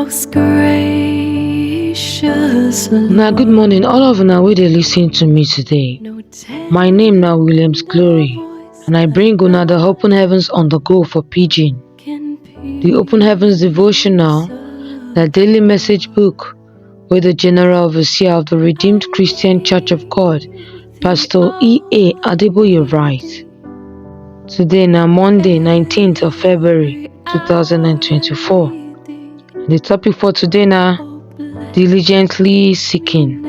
walks graciously. Now, good morning, all of una wey dey listen to me today. My name na Williams Glory, and I bring una the Open Heavens on the go for Pidgin. The Open Heavens Devotional, the daily message book where the General Overseer of the Redeemed Christian Church of God, Pastor E.A. Adeboye writes. Today na Monday, 19th of February 2024. The topic for today na diligently seeking.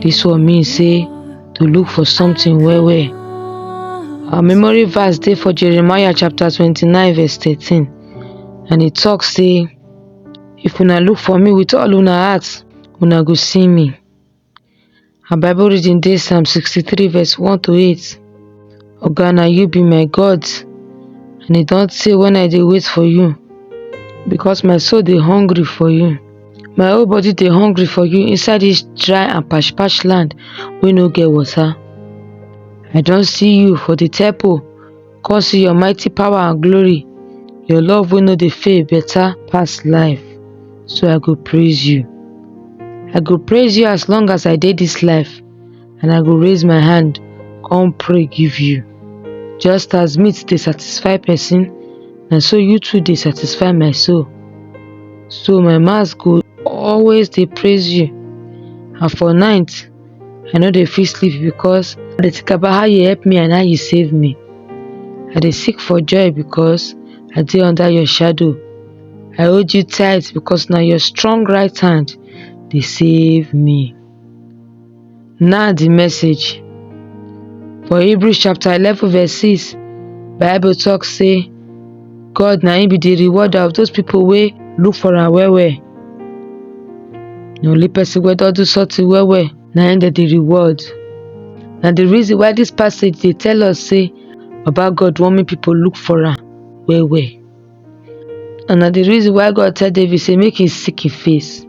This one means say to look for something well. Our memory verse dey for Jeremiah chapter 29 verse 13, and it talks say, if una look for me with all una heart, una go see me. Our Bible reading dey Psalm 63 verse 1 to 8. Oga, na you be my God, and e don tey when I dey wait for you, because my soul dey hungry for you. My whole body dey hungry for you inside this dry and patch land wey no get water. I don see you for the temple, come see your mighty power and glory. Your love wey no dey fail better pass life, so I go praise you. I go praise you as long as I dey this life, and I go raise my hand come pray give you. Just as meat dey satisfy person, na so you too dey satisfy my soul. So my mouth go always dey praise you, and for night I no dey fit sleep because I dey think about how you help me and how you save me. I dey seek for joy because I dey under your shadow. I hold you tight because na your strong right hand dey save me. Now the message. For Hebrews chapter 11 verse 6, Bible talk say God na him be the rewarder of those people wey look for am well. Na only person wey don do something well na him dey reward. Na the reason why this passage dey tell us say Baba God want make people look for am well. And na the reason why God tell David say make him seek him face.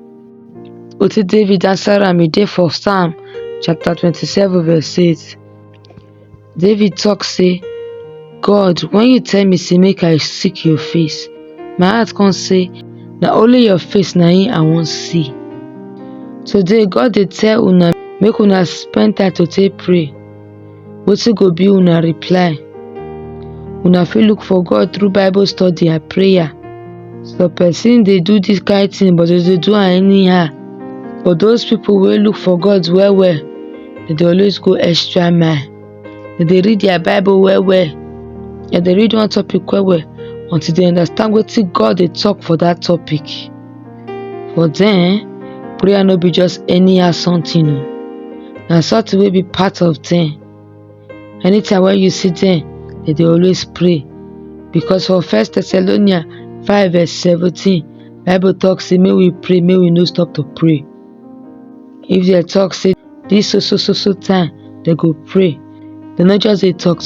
Wetin David answer am, e dey for Psalm chapter 27 verse 8. David talk say, God, when you tell me say make I seek your face, my heart come say na only your face na him I wan see. Today God dey tell una make una spend time to take pray. Wetin go be una reply? Una fit look for God through Bible study and prayer. Some person dey do this kind thing but they dey do am anyhow. For those people wey look for God well, they dey always go extra mile. They dey read their Bible well. They dey read one topic well until they understand wetin God dey talk for that topic. For them, prayer no be just anyhow something o. Na something wey be part of them. Anytime when you see them, they dey always pray, because for 1 Thessalonians 5 verse 17, Bible talk say make we pray, make we no stop to pray. If they talk say this so time they go pray, they no just dey talk.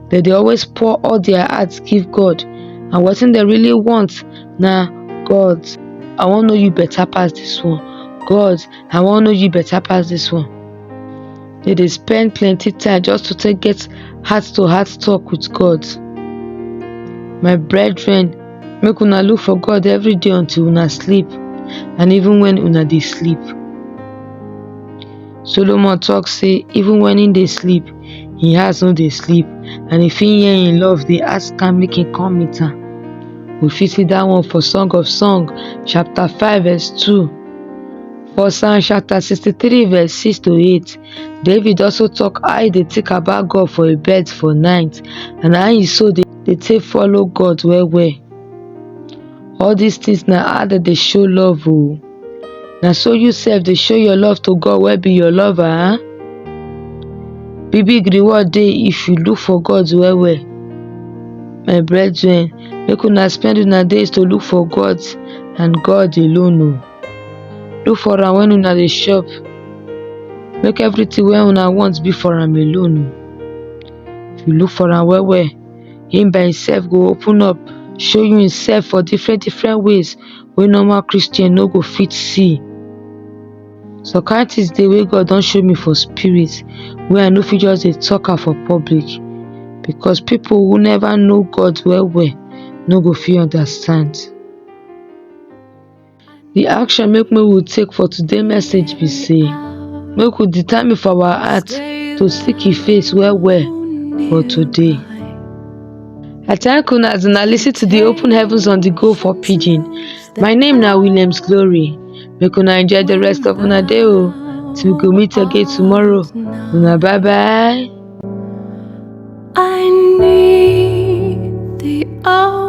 They dey always pour all their hearts give God, and wetin they really want na, God, I wan know you better pass this one. God, I wan know you better pass this one. They dey spend plenty time just to take get heart to heart talk with God. My brethren, make una look for God every day until una sleep, and even when una dey sleep. Solomon talk say even when him dey sleep, him heart no dey sleep, and if him hear him love dey ask am make him come meet am. We fit see that one for Song of Songs chapter 5 verse 2. For Psalm chapter 63 verse 6 to 8, David also talk how he dey think about God for a bed for night, and how his soul dey take follow God well. All these things na how they dey show love o. Na so you sef dey show your love to God wey be your lover. Big reward dey if you look for God well. My brethren, make una spend una days to look for God and God alone o. Look for am when una dey shop. Make everything wey una want be for am alone o. If you look for am well, him by himself go open up, show you himself for different ways wey normal Christian no go fit see. Some kind things dey wey God don show me for spirit, wey I no fit just dey talk am for public, because people who never know God well no go fit understand. The action make me will take for today's message be say, make we determine for our heart to seek His face well for today. I thank una as una listen to the Open Heavens on the Go for Pidgin. My name now Williams Glory. Make una enjoy the rest of una day till we go meet again tomorrow. Una bye bye. I need the